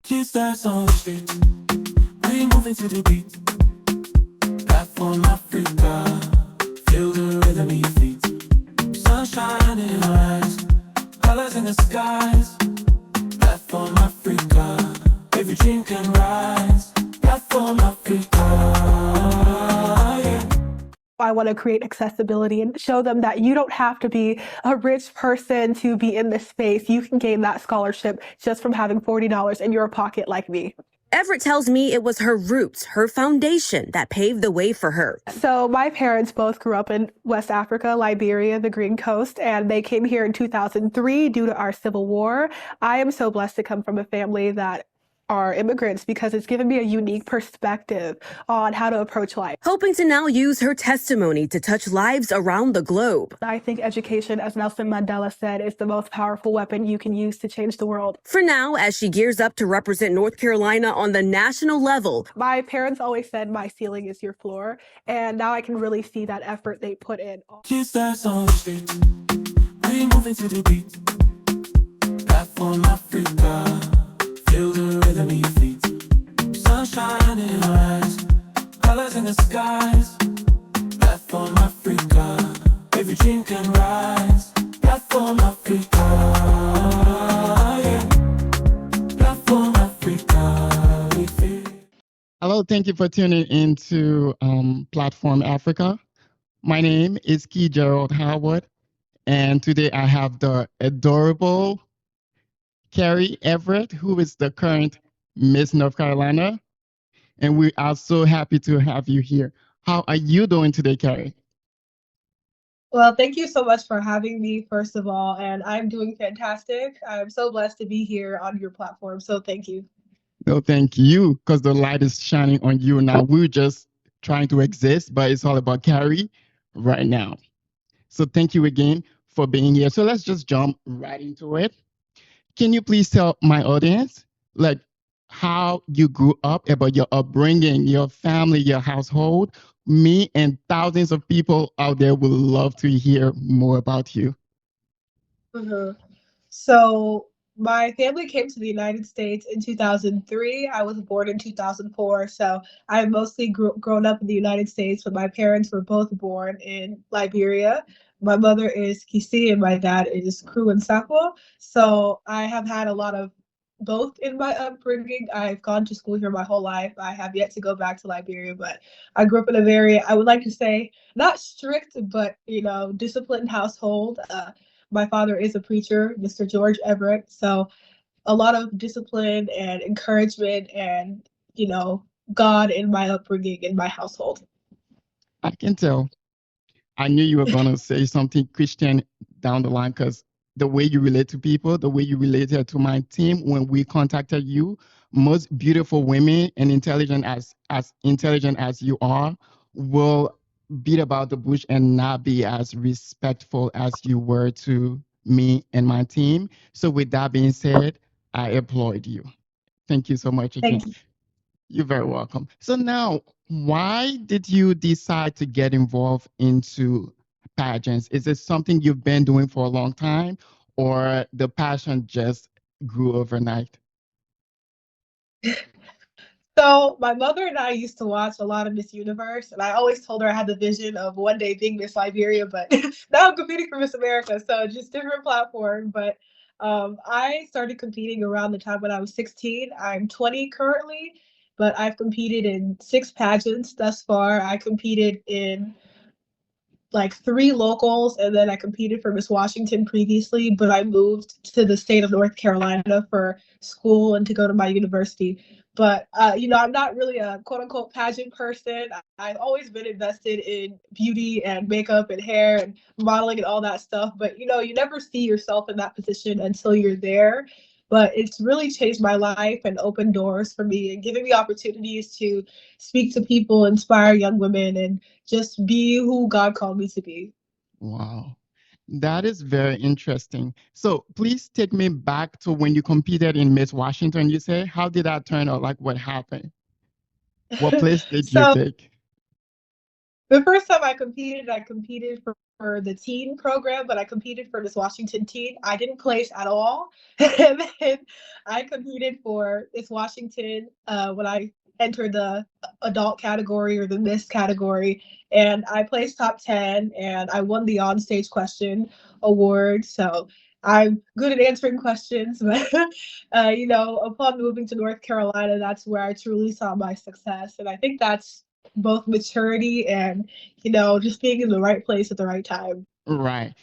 Kids dance on the street, we moving to the beat. Platform Africa, feel the rhythm in your feet. Sunshine in your eyes, colors in the skies. Platform Africa, every dream can rise. Platform Africa, yeah. I want to create accessibility and show them that you don't have to be a rich person to be in this space. You can gain that scholarship just from having $40 in your pocket like me. Everett tells me it was her roots, her foundation, that paved the way for her. So my parents both grew up in West Africa, Liberia, the Green Coast, and they came here in 2003 due to our civil war. I am so blessed to come from a family that are immigrants because it's given me a unique perspective on how to approach life. Hoping to now use her testimony to touch lives around the globe. I think education, as Nelson Mandela said, is the most powerful weapon you can use to change the world. For now, as she gears up to represent North Carolina on the national level. My parents always said my ceiling is your floor, and now I can really see that effort they put in. Kids dance on the street, we moving to the beat. Platform Africa, feel the rhythm in your feet. Sunshine in your eyes, colors in the skies. Platform Africa, every dream can rise. Platform Africa, yeah. Platform Africa, we feel. Hello, thank you for tuning into Platform Africa. My name is Key Gerald Howard, and today I have the adorable Carrie Everett, who is the current Miss North Carolina, and we are so happy to have you here. How are you doing today, Carrie? Well, thank you so much for having me, first of all, and I'm doing fantastic. I'm so blessed to be here on your platform, so thank you. No, thank you, because the light is shining on you now. We're just trying to exist, but it's all about Carrie right now. So thank you again for being here. So let's just jump right into it. Can you please tell my audience, like, how you grew up, about your upbringing, your family, your household? Me and thousands of people out there would love to hear more about you. So my family came to the United States in 2003. I was born in 2004, so I mostly grown up in the United States, but my parents were both born in Liberia. My mother is Kisi and my dad is Kru and Sako. So I have had a lot of both in my upbringing. I've gone to school here my whole life. I have yet to go back to Liberia, but I grew up in a very, I would like to say, not strict, but disciplined household. My father is a preacher, Mr. George Everett. So a lot of discipline and encouragement and, God in my upbringing in my household. I can tell. I knew you were going to say something Christian down the line, because the way you relate to people, the way you related to my team when we contacted you, most beautiful women and intelligent as intelligent as you are will beat about the bush and not be as respectful as you were to me and my team. So with that being said, I applaud you. Thank you so much again. Thank you. You're very welcome. So now, why did you decide to get involved into pageants? Is it something you've been doing for a long time, or the passion just grew overnight? So my mother and I used to watch a lot of Miss Universe, and I always told her I had the vision of one day being Miss Liberia, but now I'm competing for Miss America, so just different platform. But I started competing around the time when I was 16. I'm 20 currently, but I've competed in 6 pageants thus far. I competed in like 3 locals, and then I competed for Miss Washington previously, but I moved to the state of North Carolina for school and to go to my university. But I'm not really a quote unquote pageant person. I've always been invested in beauty and makeup and hair and modeling and all that stuff. But you never see yourself in that position until you're there. But it's really changed my life and opened doors for me and given me opportunities to speak to people, inspire young women, and just be who God called me to be. Wow. That is very interesting. So please take me back to when you competed in Miss Washington, you say. How did that turn out? Like, what happened? What place did you So take? The first time I competed for the teen program, but I competed for Miss Washington teen. I didn't place at all. And then I competed for Miss Washington when I entered the adult category or the Miss category. And I placed top 10 and I won the onstage question award. So I'm good at answering questions, but upon moving to North Carolina, that's where I truly saw my success. And I think that's both maturity and just being in the right place at the right time. Right.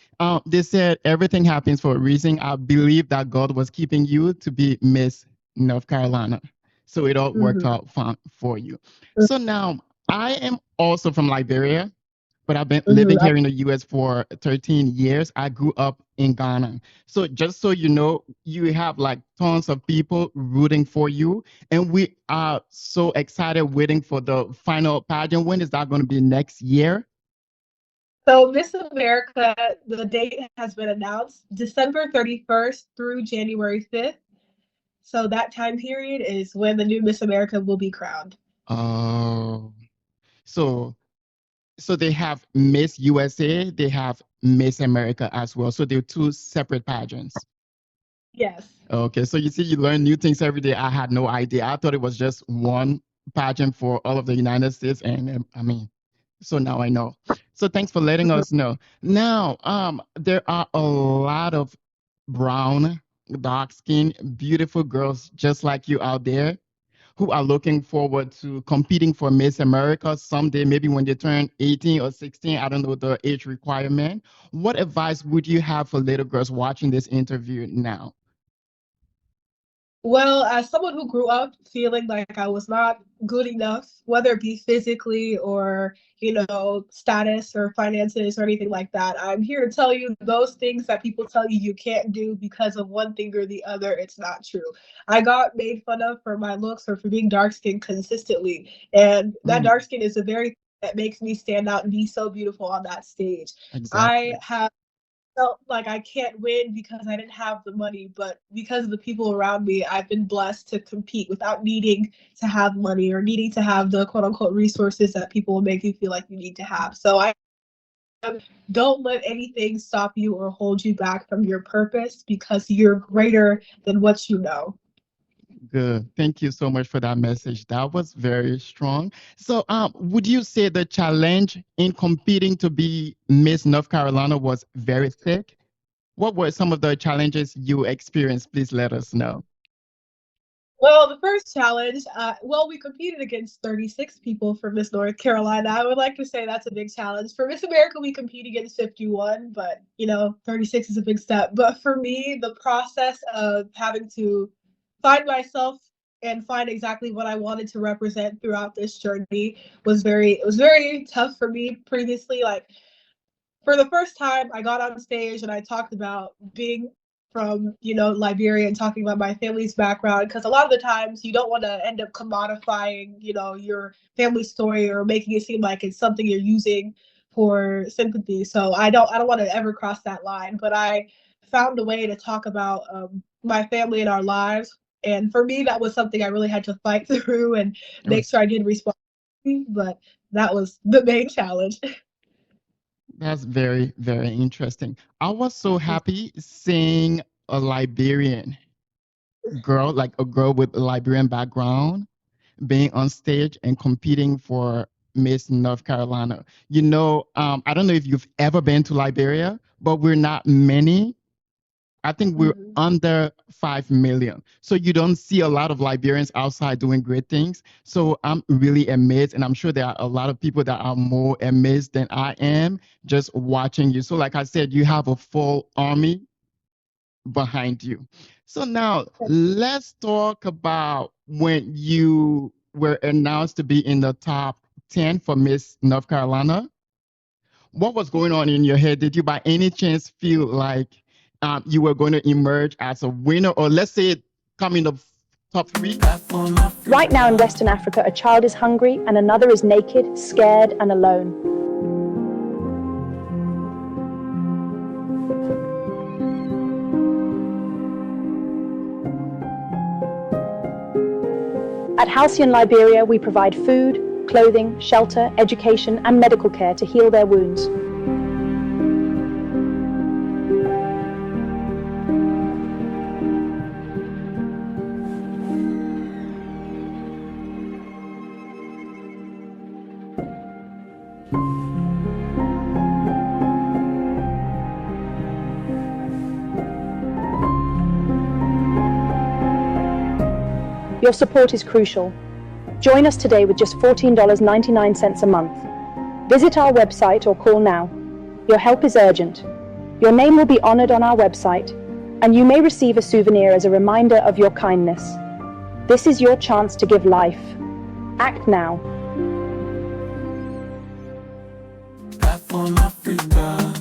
They said everything happens for a reason. I believe that God was keeping you to be Miss North Carolina. So it all worked Mhm. out fine for you. So now I am also from Liberia, but I've been living Mhm. here in the US for 13 years. I grew up in Ghana. So just so you know, you have like tons of people rooting for you. And we are so excited waiting for the final pageant. When is that going to be next year? So Miss America, the date has been announced December 31st through January 5th. So that time period is when the new Miss America will be crowned. Oh, so so they have Miss USA, they have Miss America as well. So they're two separate pageants. Yes. Okay, so you see, you learn new things every day. I had no idea. I thought it was just one pageant for all of the United States, and I mean, so now I know. So thanks for letting Mhm. us know. Now, there are a lot of brown, dark skin, beautiful girls just like you out there who are looking forward to competing for Miss America someday, maybe when they turn 18 or 16. I don't know the age requirement. What advice would you have for little girls watching this interview now? Well, as someone who grew up feeling like I was not good enough, whether it be physically or, status or finances or anything like that, I'm here to tell you those things that people tell you you can't do because of one thing or the other, it's not true. I got made fun of for my looks or for being dark skinned consistently. And that Mm, dark skin is the very that makes me stand out and be so beautiful on that stage. I exactly. have felt like I can't win because I didn't have the money, but because of the people around me, I've been blessed to compete without needing to have money or needing to have the quote unquote resources that people will make you feel like you need to have. So I don't let anything stop you or hold you back from your purpose because you're greater than what you know. Good. Thank you so much for that message. That was very strong. So, would you say the challenge in competing to be Miss North Carolina was very thick? What were some of the challenges you experienced? Please let us know. Well, the first challenge, we competed against 36 people for Miss North Carolina. I would like to say that's a big challenge. For Miss America, we compete against 51, but 36 is a big step. But for me, the process of having to find myself and find exactly what I wanted to represent throughout this journey was very tough for me previously. Like for the first time I got on stage and I talked about being from Liberia and talking about my family's background because a lot of the times you don't want to end up commodifying your family story or making it seem like it's something you're using for sympathy. So I don't want to ever cross that line, but I found a way to talk about my family and our lives, and for me that was something I really had to fight through and Right. make sure I did respond, but that was the main challenge. That's very, very interesting. I was so happy seeing a Liberian girl, like a girl with a Liberian background, being on stage and competing for Miss North Carolina. I don't know if you've ever been to Liberia, but we're not many. I think we're Mhm. under 5 million. So you don't see a lot of Liberians outside doing great things. So I'm really amazed. And I'm sure there are a lot of people that are more amazed than I am just watching you. So, like I said, you have a full army behind you. So now let's talk about when you were announced to be in the top 10 for Miss North Carolina. What was going on in your head? Did you by any chance feel like you were going to emerge as a winner, or let's say come in the top three? Platform Right now in Africa. Western Africa, a child is hungry and another is naked, scared, and alone. At Halcyon Liberia, we provide food, clothing, shelter, education, and medical care to heal their wounds. Your support is crucial. Join us today with just $14.99 a month. Visit our website or call now. Your help is urgent. Your name will be honored on our website, and you may receive a souvenir as a reminder of your kindness. This is your chance to give life. Act now. Platform Africa.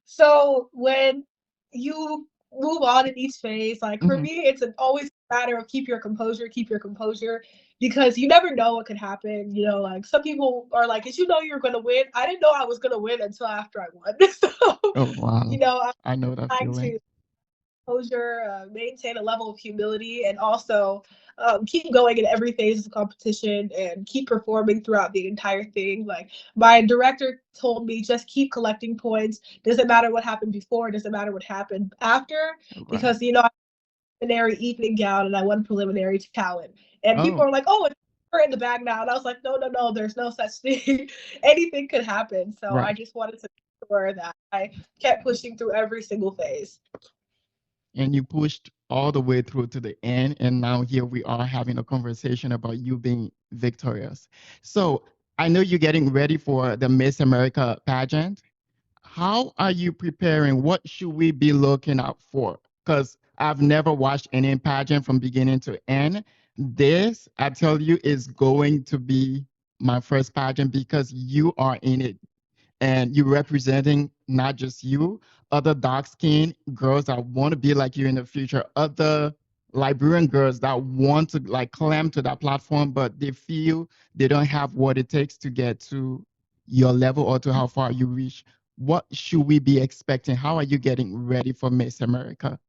So when you move on in each phase, like for Mhm. me, it's always a matter of keep your composure, because you never know what could happen. You know, like some people are like, did you know you were going to win? I didn't know I was going to win until after I won. So, Oh, wow. you know, I'm I know that trying feeling. to composure, maintain a level of humility, and also keep going in every phase of the competition and keep performing throughout the entire thing. Like my director told me, just keep collecting points. Doesn't matter what happened before. Doesn't matter what happened after, Right. because you know, I won preliminary evening gown and I won preliminary talent, and people Oh, are like, "Oh, it's in the bag now," and I was like, "No, no, no. There's no such thing. Anything could happen." So I right. just wanted to make sure that I kept pushing through every single phase. And you pushed all the way through to the end, and now here we are having a conversation about you being victorious. So I know you're getting ready for the Miss America pageant. How are you preparing? What should we be looking out for? Because I've never watched any pageant from beginning to end. This, I tell you, is going to be my first pageant because you are in it and you're representing not just you, other dark skinned girls that want to be like you in the future, other Liberian girls that want to like climb to that platform, but they feel they don't have what it takes to get to your level or to how far you reach. What should we be expecting? How are you getting ready for Miss America?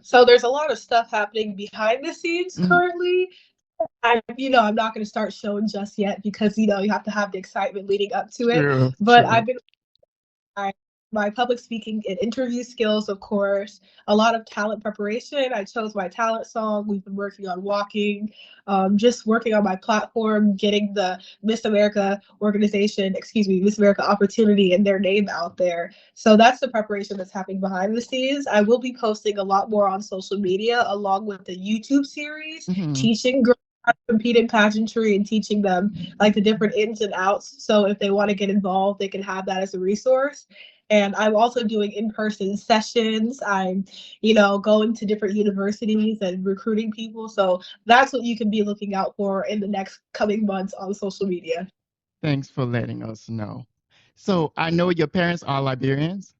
So there's a lot of stuff happening behind the scenes Mhm. currently. I'm not going to start showing just yet because you have to have the excitement leading up to it. True, But true. I've been I, my public speaking and interview skills, of course, a lot of talent preparation. I chose my talent song. We've been working on walking, just working on my platform, getting the Miss America organization, excuse me, Miss America opportunity and their name out there. So that's the preparation that's happening behind the scenes. I will be posting a lot more on social media along with the YouTube series, Hmm. teaching girls how to compete in pageantry and teaching them like the different ins and outs. So if they want to get involved, they can have that as a resource. And I'm also doing in-person sessions. I'm, going to different universities and recruiting people. So that's what you can be looking out for in the next coming months on social media. Thanks for letting us know. So I know your parents are Liberians.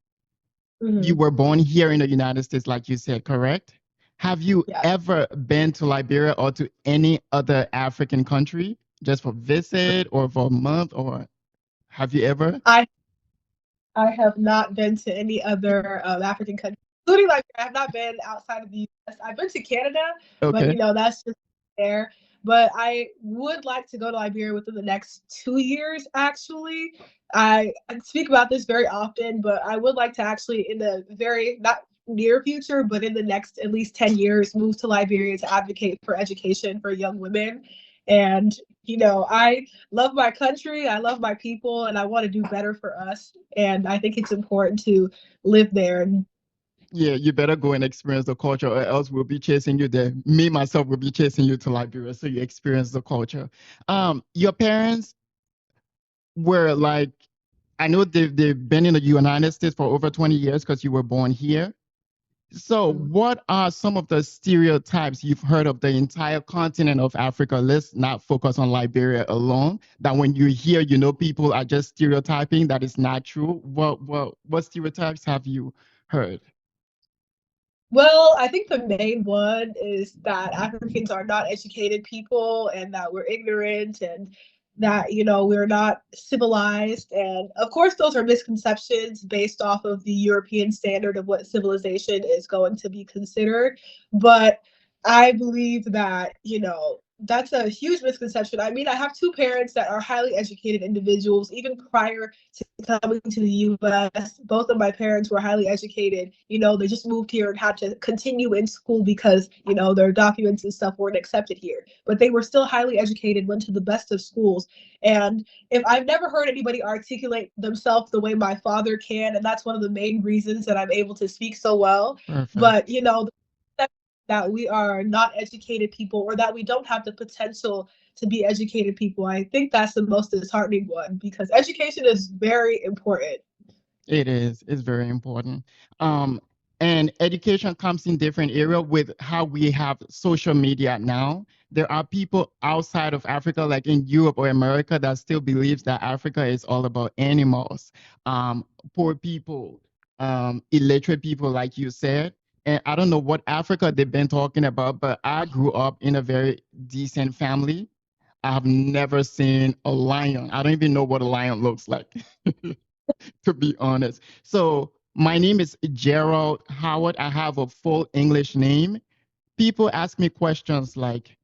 You Mhm. were born here in the United States, like you said, correct? Have you Yeah. ever been to Liberia or to any other African country just for visit or for a month, or have you ever? I I have not been to any other African country, including like I have not been outside of the US. I've been to Canada, but Okay. that's just there. But I would like to go to Liberia within the next 2 years, actually. I speak about this very often, but I would like to actually, in the very not near future, but in the next at least 10 years, move to Liberia to advocate for education for young women. And, I love my country, I love my people, and I want to do better for us. And I think it's important to live there. Yeah, you better go and experience the culture, or else we'll be chasing you there. Me, myself, will be chasing you to Liberia so you experience the culture. Your parents were like, I know they've been in the United States for over 20 years because you were born here. So, what are some of the stereotypes you've heard of the entire continent of Africa? Let's not focus on Liberia alone. That when you hear, people are just stereotyping, that is not true. What stereotypes have you heard? Well, I think the main one is that Africans are not educated people and that we're ignorant and that, we're not civilized. And of course, those are misconceptions based off of the European standard of what civilization is going to be considered. But I believe that, that's a huge misconception. I mean, I have two parents that are highly educated individuals. Even prior to coming to the US, both of my parents were highly educated. They just moved here and had to continue in school because, their documents and stuff weren't accepted here. But they were still highly educated, went to the best of schools. And if I've never heard anybody articulate themselves the way my father can, and that's one of the main reasons that I'm able to speak so well. Perfect. But, that we are not educated people or that we don't have the potential to be educated people. I think that's the most disheartening one because education is very important. It is. It's very important. And education comes in different area with how we have social media now. There are people outside of Africa, like in Europe or America, that still believes that Africa is all about animals, poor people, illiterate people, like you said. And I don't know what Africa they've been talking about, but I grew up in a very decent family. I have never seen a lion. I don't even know what a lion looks like, to be honest. So my name is Gerald Howard. I have a full English name. People ask me questions like,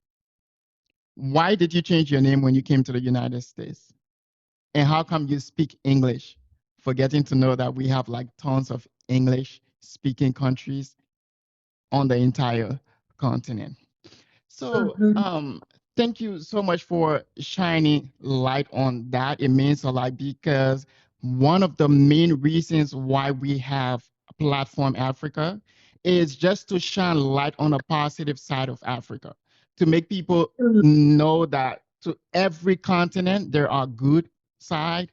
why did you change your name when you came to the United States? And how come you speak English? Forgetting to know that we have like tons of English speaking countries on the entire continent. So, thank you so much for shining light on that. It means a lot because one of the main reasons why we have Platform Africa is just to shine light on the positive side of Africa, to make people know that to every continent there are good side,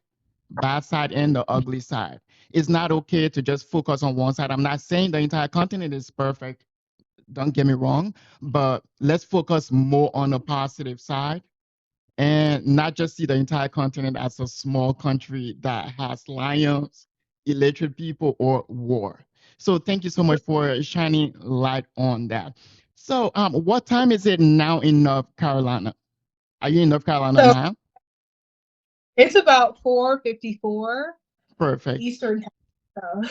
bad side, and the ugly side. It's not okay to just focus on one side. I'm not saying the entire continent is perfect. Don't get me wrong, but let's focus more on the positive side and not just see the entire continent as a small country that has lions, illiterate people, or war. So thank you so much for shining light on that. So what time is it now in North Carolina? Are you in North Carolina So now? it's about 4:54 Perfect. Eastern time.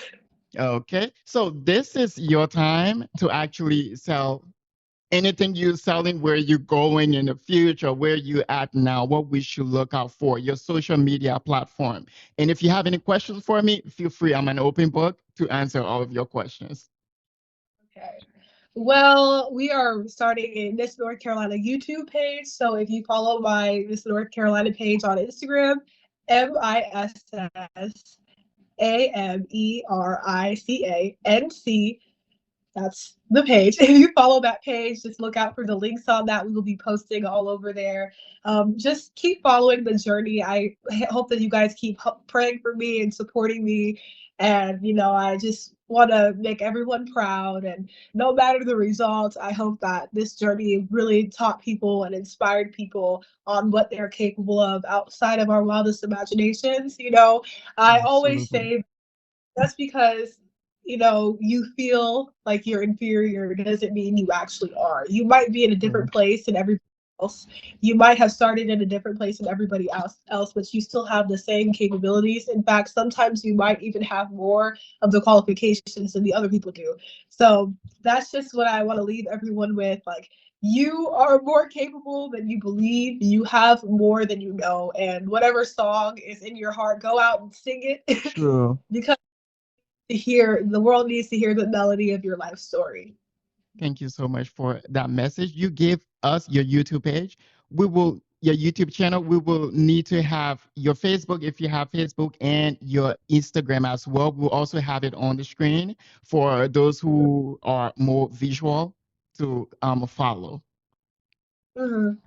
Okay. So this is your time to actually sell anything you're selling, where you're going in the future, where you at now, what we should look out for, your social media platform. And if you have any questions for me, feel free. I'm an open book to answer all of your questions. Okay. Well, we are starting a Miss North Carolina YouTube page. So if you follow my Miss North Carolina page on Instagram, MISSAMERICANC, that's the page. If you follow that page, just look out for the links on that. We will be posting all over there. Just keep following the journey. I hope that you guys keep praying for me and supporting me. And, I just want to make everyone proud. And no matter the results, I hope that this journey really taught people and inspired people on what they're capable of outside of our wildest imaginations. I always Absolutely. say that's because you feel like you're inferior doesn't mean you actually are. You might be in a different Correct. place than everybody else. You might have started in a different place than everybody else, but you still have the same capabilities. In fact, sometimes you might even have more of the qualifications than the other people do. So that's just what I want to leave everyone with. Like, you are more capable than you believe. You have more than you know. And whatever song is in your heart, go out and sing it. True. Because the world needs to hear the melody of your life story. Thank you so much for that message. You gave us your YouTube page. Your YouTube channel. We will need to have your Facebook if you have Facebook and your Instagram as well. We'll also have it on the screen for those who are more visual to follow. Mm-hmm.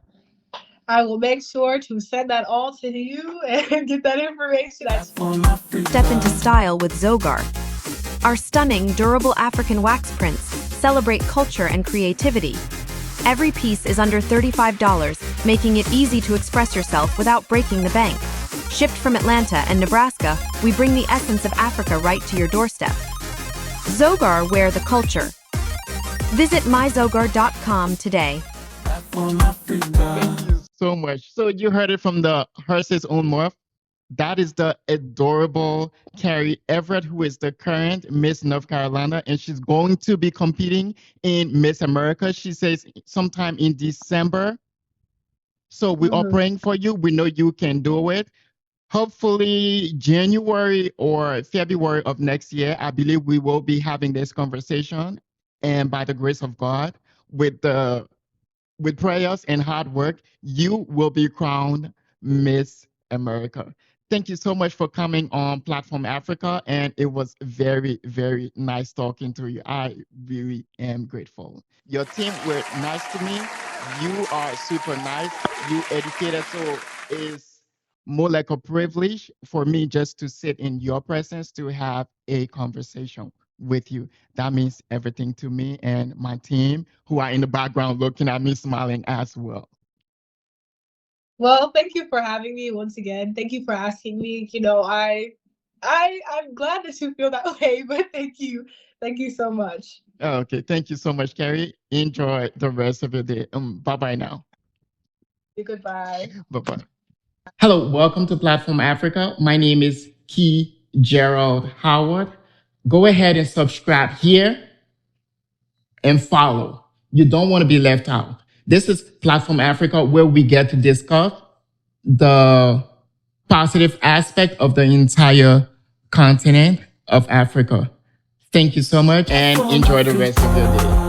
I will make sure to send that all to you and get that information. Step into style with Zogar. Our stunning, durable African wax prints celebrate culture and creativity. Every piece is under $35, making it easy to express yourself without breaking the bank. Shipped from Atlanta and Nebraska, we bring the essence of Africa right to your doorstep. Zogar, wear the culture. Visit myzogar.com today. Thank you so much. So you heard it from the horse's own mouth. That is the adorable Carrie Everett, who is the current Miss North Carolina, and she's going to be competing in Miss America. She says sometime in December So we are praying for you. We know you can do it. Hopefully, January or February of next year, I believe we will be having this conversation. And by the grace of God, with prayers and hard work, you will be crowned Miss America. Thank you so much for coming on Platform Africa. And it was very, very nice talking to you. I really am grateful. Your team were nice to me. You are super nice. You educated. So it's more like a privilege for me just to sit in your presence to have a conversation with you. That means everything to me and my team who are in the background looking at me smiling as well. Well, thank you for having me once again. Thank you for asking me. I'm glad that you feel that way, but thank you. Thank you so much. Okay, thank you so much, Carrie. Enjoy the rest of your day. Bye-bye now. Goodbye. Bye-bye. Hello, welcome to Platform Africa. My name is Key Gerald Howard. Go ahead and subscribe here and follow. You don't want to be left out. This is Platform Africa, where we get to discuss the positive aspect of the entire continent of Africa. Thank you so much and enjoy the rest of your day.